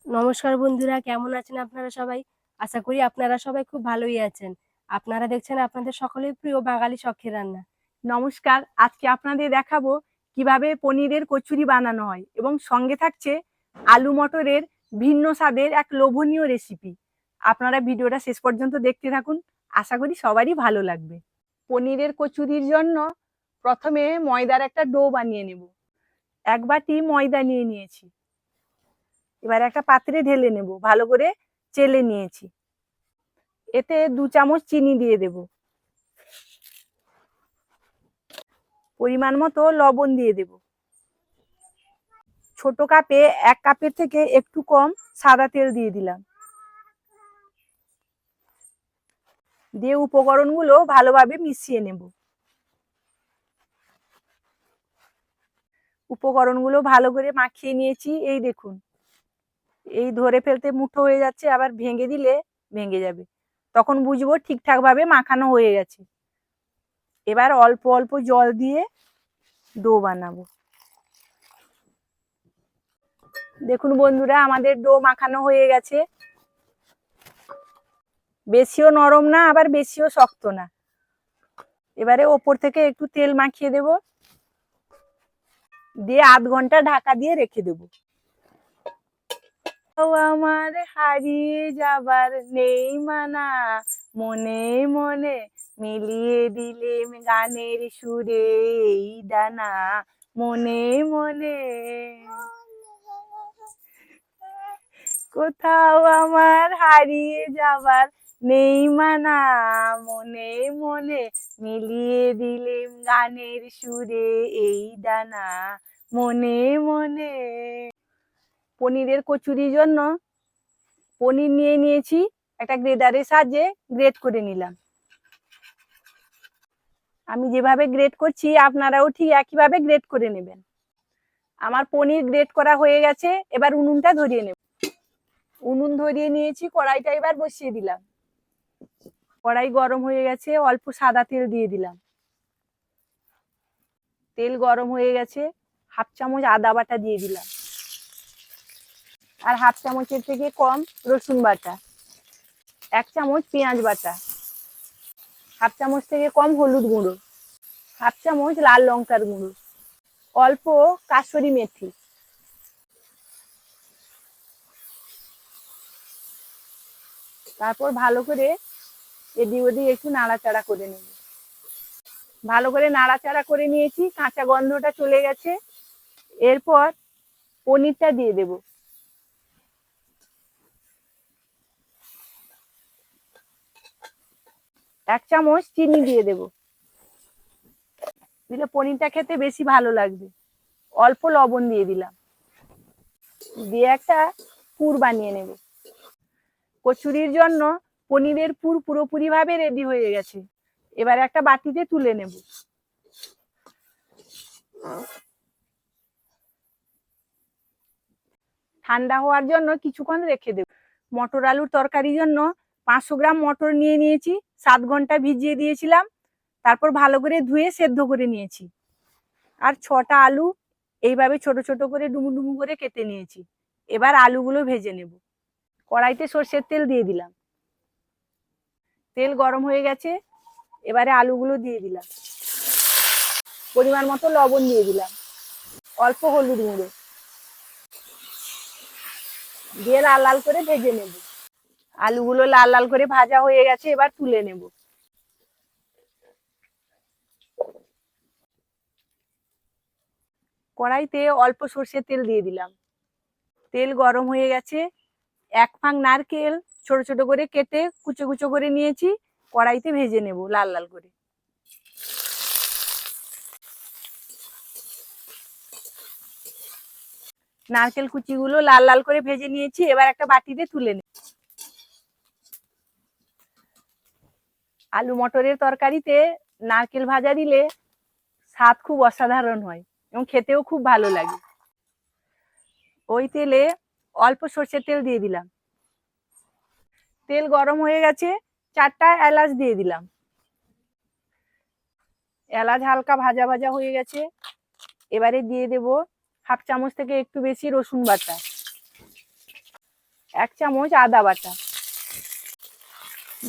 নমস্কার বন্ধুরা, কেমন আছেন আপনারা সবাই? আশা করি আপনারা সবাই খুব ভালোই আছেন। আপনারা দেখছেন আপনাদের সকলের প্রিয় বাঙালি শখের রান্না। নমস্কার, আজকে আপনাদের দেখাবো কিভাবে পনিরের কচুরি বানানো হয় এবং সঙ্গে থাকছে আলু মটরের ভিন্ন স্বাদের এক লোভনীয় রেসিপি। আপনারা ভিডিওটা শেষ পর্যন্ত দেখতে থাকুন, আশা করি সবারই ভালো লাগবে। পনিরের কচুরির জন্য প্রথমে ময়দার একটা ডো বানিয়ে নেব। 1 বাটি ময়দা নিয়ে নিয়েছি। এবার একটা পাত্রে ঢেলে নেব, ভালো করে চেলে নিয়েছি। এতে 2 চামচ চিনি দিয়ে দেব, পরিমাণ মতো লবণ দিয়ে দেব। ছোট কাপে 1 কাপের থেকে একটু কম সাদা তেল দিয়ে দিলাম। দিয়ে উপকরণগুলো ভালোভাবে মিশিয়ে নেব। উপকরণগুলো ভালো করে মাখিয়ে নিয়েছি। এই দেখুন, এই ধরে ফেলতে মুঠো হয়ে যাচ্ছে, আবার ভেঙে দিলে ভেঙে যাবে, তখন বুঝবো ঠিকঠাক ভাবে মাখানো হয়ে গেছে। এবার অল্প অল্প জল দিয়ে ডো বানাবো। দেখুন বন্ধুরা, আমাদের ডো মাখানো হয়ে গেছে। বেশিও নরম না, আবার বেশিও শক্ত না। এবারে ওপর থেকে একটু তেল মাখিয়ে দেব, দিয়ে 0.5 ঘন্টা ঢাকা দিয়ে রেখে দেব। আমার হারিয়ে যাবার নেই মানা, মনে মনে মিলিয়ে দিলে গানের সুরে এই ডানা, মনে মনে। কোথাও আমার হারিয়ে যাবার নেই মানা, মনে মনে মিলিয়ে দিলে গানের সুরে এই ডানা, মনে মনে। পনিরের কচুরির জন্য পনির নিয়ে নিয়েছি, একটা গ্রেটারের সাহায্যে গ্রেট করে নিলাম। আমি যেভাবে গ্রেট করছি আপনারাও ঠিক একইভাবে গ্রেট করে নেবেন। আমার পনির গ্রেট করা হয়ে গেছে। এবার উনুনটা ধরিয়ে নেব। উনুন ধরিয়ে নিয়েছি, কড়াইটা এবার বসিয়ে দিলাম। কড়াই গরম হয়ে গেছে, অল্প সাদা তেল দিয়ে দিলাম। তেল গরম হয়ে গেছে, 1/2 চামচ আদা বাটা দিয়ে দিলাম, আর 1/2 চামচের থেকে কম রসুন বাটা, 1 চামচ পেঁয়াজ বাটা, 1/2 চামচ থেকে কম হলুদ গুঁড়ো, 1/2 চামচ লাল লঙ্কার গুঁড়ো, অল্প কাসুরি মেথি। তারপর ভালো করে এদিক ওদিক একটু নাড়াচাড়া করে নেব। ভালো করে নাড়াচাড়া করে নিয়েছি, কাঁচা গন্ধটা চলে গেছে। এরপর পনিরটা দিয়ে দেব। 1 চামচ চিনি দিয়ে দেব, দিলে পনিরটা খেতে বেশি ভালো লাগবে। অল্প লবণ দিয়ে দিলাম, দিয়ে একটা পুর বানিয়ে নেব। কচুরির জন্য পনিরের পুর পুরোপুরি ভাবে রেডি হয়ে গেছে। এবার একটা বাটিতে তুলে নেব। ঠান্ডা হওয়ার জন্য কিছুক্ষণ রেখে দেব। মটর আলুর তরকারির জন্য 500 গ্রাম মটর নিয়ে নিয়েছি, 7 ঘন্টা ভিজিয়ে দিয়েছিলাম। তারপর ভালো করে ধুয়ে সেদ্ধ করে নিয়েছি। আর 6টা আলু এইভাবে ছোট ছোট করে ডুমু ডুমু করে কেটে নিয়েছি। এবার আলুগুলো ভেজে নেব। কড়াইতে সর্ষের তেল দিয়ে দিলাম, তেল গরম হয়ে গেছে। এবারে আলুগুলো দিয়ে দিলাম, পরিমাণ মতো লবণ দিয়ে দিলাম, অল্প হলুদ গুঁড়ো দিয়ে লাল লাল করে ভেজে নেব। আলুগুলো লাল লাল করে ভাজা হয়ে গেছে, এবার তুলে নেব। কড়াইতে অল্প সর্ষের তেল দিয়ে দিলাম, তেল গরম হয়ে গেছে। 1 ফাং নারকেল ছোট ছোট করে কেটে কুচো কুচো করে নিয়েছি, কড়াইতে ভেজে নেব লাল লাল করে। নারকেল কুচিগুলো লাল লাল করে ভেজে নিয়েছি, এবার একটা বাটিতে তুলে নেব। আলু মটরের তরকারিতে নারকেল ভাজা দিলে স্বাদ খুব অসাধারণ হয় এবং খেতেও খুব ভালো লাগে। ওই তেলে অল্প সর্ষের তেল দিয়ে দিলাম, তেল গরম হয়ে গেছে। 4টা এলাচ দিয়ে দিলাম, এলাচ হালকা ভাজা ভাজা হয়ে গেছে। এবারে দিয়ে দেব 1/2 চামচ থেকে একটু বেশি রসুন বাটা, 1 চামচ আদা বাটা,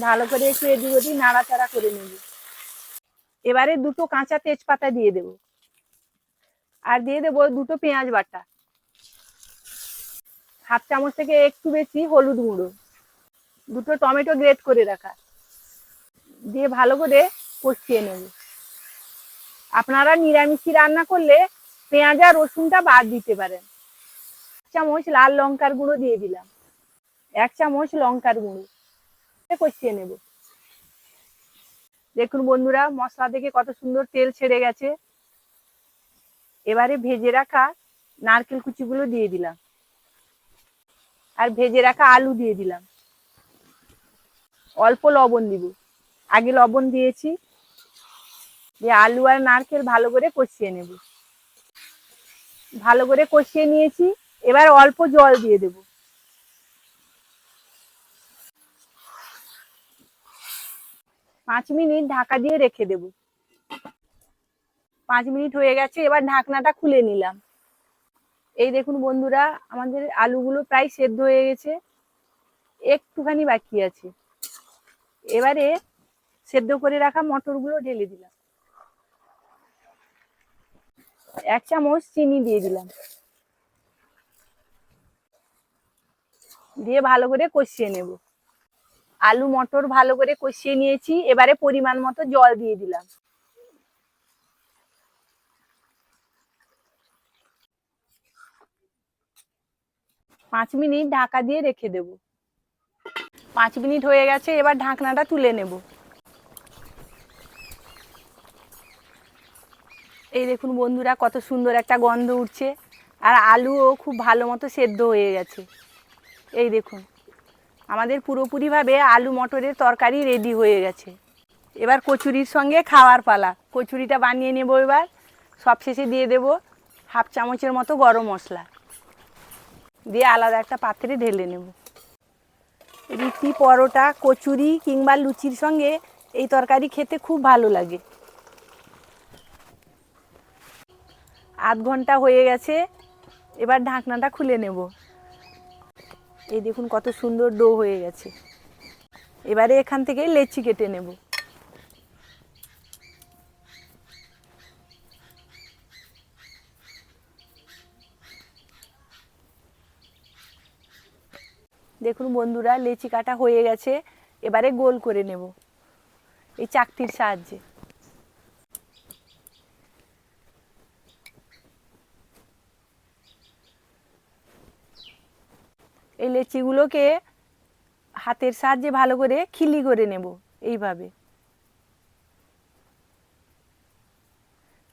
ভালো করে একটু এদিক ওদিক নাড়াচাড়া করে নেব। এবারে 2টো কাঁচা তেজপাতা দিয়ে দেব, আর দিয়ে দেবো 2টো পেঁয়াজ বাটা, 1/2 চামচ থেকে একটু বেশি হলুদ গুঁড়ো, 2টো টমেটো গ্রেট করে রাখা, দিয়ে ভালো করে কষিয়ে নেব। আপনারা নিরামিষি রান্না করলে পেঁয়াজ আর রসুনটা বাদ দিতে পারেন। 1 চামচ লাল লঙ্কার গুঁড়ো দিয়ে দিলাম, 1 চামচ লঙ্কার গুঁড়ো, কষিয়ে নেব। দেখুন বন্ধুরা, মশলা থেকে কত সুন্দর তেল ছেড়ে গেছে। এবারে ভেজে রাখা নারকেল কুচিগুলো দিয়ে দিলাম, আর ভেজে রাখা আলু দিয়ে দিলাম। অল্প লবণ দিব, আগে লবণ দিয়েছি। দিয়ে আলু আর নারকেল ভালো করে কষিয়ে নেব। ভালো করে কষিয়ে নিয়েছি, এবার অল্প জল দিয়ে দেব। 5 মিনিট ঢাকা দিয়ে রেখে দেব। 5 মিনিট হয়ে গেছে, এবার ঢাকনাটা খুলে নিলাম। এই দেখুন বন্ধুরা, আমাদের আলুগুলো প্রায় সেদ্ধ হয়ে গেছে, একটুখানি বাকি আছে। এবারে সেদ্ধ করে রাখা মটরগুলো ঢেলে দিলাম, 1 চামচ চিনি দিয়ে দিলাম, দিয়ে ভালো করে কষিয়ে নেব। আলু মটর ভালো করে কষিয়ে নিয়েছি, এবারে পরিমাণ মতো জল দিয়ে দিলাম। পাঁচ মিনিট ঢাকা দিয়ে রেখে দেব। 5 মিনিট হয়ে গেছে, এবার ঢাকনাটা তুলে নেব। এই দেখুন বন্ধুরা, কত সুন্দর একটা গন্ধ উঠছে, আর আলুও খুব ভালো মতো সেদ্ধ হয়ে গেছে। এই দেখুন, আমাদের পুরোপুরিভাবে আলু মটরের তরকারি রেডি হয়ে গেছে। এবার কচুরির সঙ্গে খাওয়ার পালা। কচুরিটা বানিয়ে নেব। এবার সবশেষে দিয়ে দেব 1/2 চামচের মতো গরম মশলা, দিয়ে আলাদা একটা পাত্রে ঢেলে নেব। রুটি, পরোটা, কচুরি কিংবা লুচির সঙ্গে এই তরকারি খেতে খুব ভালো লাগে। আধ ঘন্টা হয়ে গেছে, এবার ঢাকনাটা খুলে নেব। এই দেখুন কত সুন্দর ডো হয়ে গেছে। এবারে এখান থেকে লেচি কেটে নেব। দেখুন বন্ধুরা, লেচি কাটা হয়ে গেছে, এবারে গোল করে নেব এই চাকতির সাহায্যে। এই লেচিগুলোকে হাতের সাহায্যে ভালো করে খিলি করে নেব এইভাবে।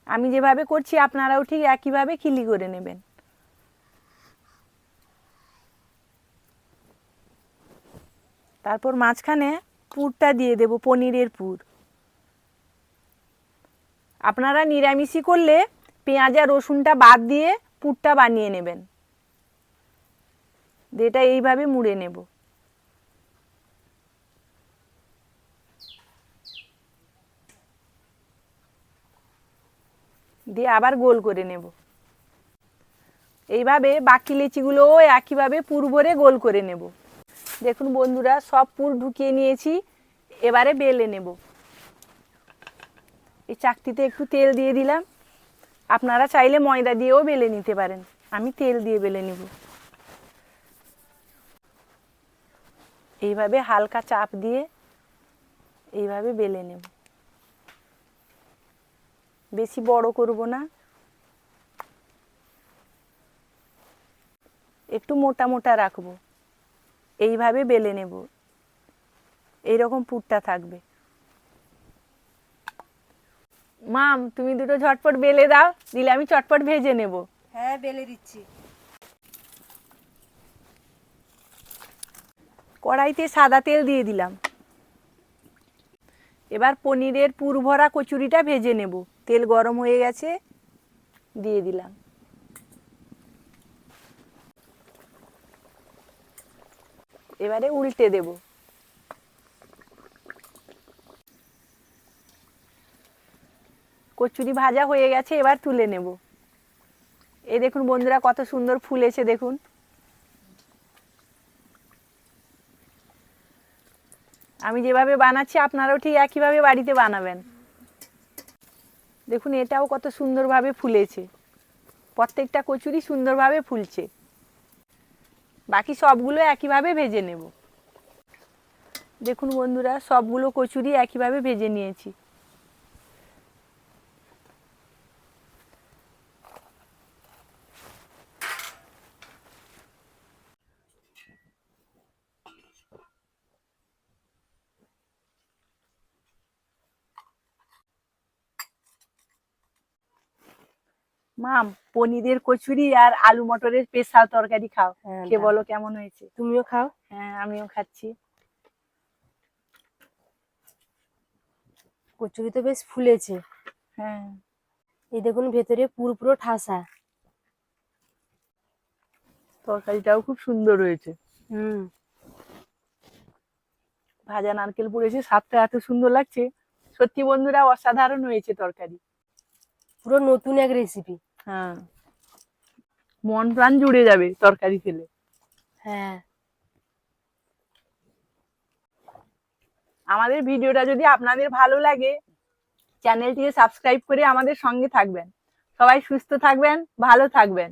আমি যেভাবে করছি আপনারাও ঠিক একইভাবে খিলি করে নেবেন। তারপর মাঝখানে পুরটা দিয়ে দেব, পনিরের পুর। আপনারা নিরামিষি করলে পেঁয়াজ আর রসুনটা বাদ দিয়ে পুরটা বানিয়ে নেবেন। এটা এইভাবে মুড়ে নেব। দিয়ে আবার গোল করে নেব। এইভাবে বাকি লিচিগুলোও একইভাবে পুর ভরে গোল করে নেব। দেখুন বন্ধুরা, সব পুর ঢুকিয়ে নিয়েছি, এবারে বেলে নেব। এই চাকতিতে একটু তেল দিয়ে দিলাম, আপনারা চাইলে ময়দা দিয়েও বেলে নিতে পারেন, আমি তেল দিয়ে বেলে নেব। এইভাবে হালকা চাপ দিয়ে এইভাবে বেলে নেব। বেশি বড় করব না, একটু মোটা মোটা রাখবো। এইভাবে বেলে নেব, এইরকম পুরটা থাকবে। মাম, তুমি দুটো ঝটপট বেলে দাও, দিলে আমি চটপট ভেজে নেব। হ্যাঁ, বেলে দিচ্ছি। কড়াইতে সাদা তেল দিয়ে দিলাম। এবার পনিরের পুর ভরা কচুরিটা ভেজে নেব। তেল গরম হয়ে গেছে, দিয়ে দিলাম। এবারে উল্টে দেব। কচুরি ভাজা হয়ে গেছে, এবার তুলে নেব। এই দেখুন বন্ধুরা, কত সুন্দর ফুলেছে দেখুন। আমি যেভাবে বানাচ্ছি আপনারাও ঠিক একইভাবে বাড়িতে বানাবেন। দেখুন এটাও কত সুন্দরভাবে ফুলেছে, প্রত্যেকটা কচুরি সুন্দরভাবে ফুলছে। বাকি সবগুলো একইভাবে ভেজে নেব। দেখুন বন্ধুরা, সবগুলো কচুরি একইভাবে ভেজে নিয়েছি। মাম, পনিরের কচুরি আর আলু মটরের স্পেশাল তরকারি খাও, হ্যাঁ, কে দাও। বলো কেমন হয়েছে। তুমিও খাও। হ্যাঁ, আমিও খাচ্ছি। কচুরি তো বেশ ফুলেছে। হ্যাঁ, এই দেখুন ভেতরে পুরো ঠাসা। তরকারিটাও খুব সুন্দর হয়েছে। হুম। ভাজা নারকেল পড়েছে, স্বাদটা এত সুন্দর লাগছে। সত্যি বন্ধুরা, অসাধারণ হয়েছে তরকারি। পুরো নতুন এক রেসিপি। হ্যাঁ, মন প্রাণ জুড়ে যাবে তরকারি খেলে। হ্যাঁ। আমাদের ভিডিওটা যদি আপনাদের ভালো লাগে, চ্যানেলটিকে সাবস্ক্রাইব করে আমাদের সঙ্গে থাকবেন। সবাই সুস্থ থাকবেন, ভালো থাকবেন।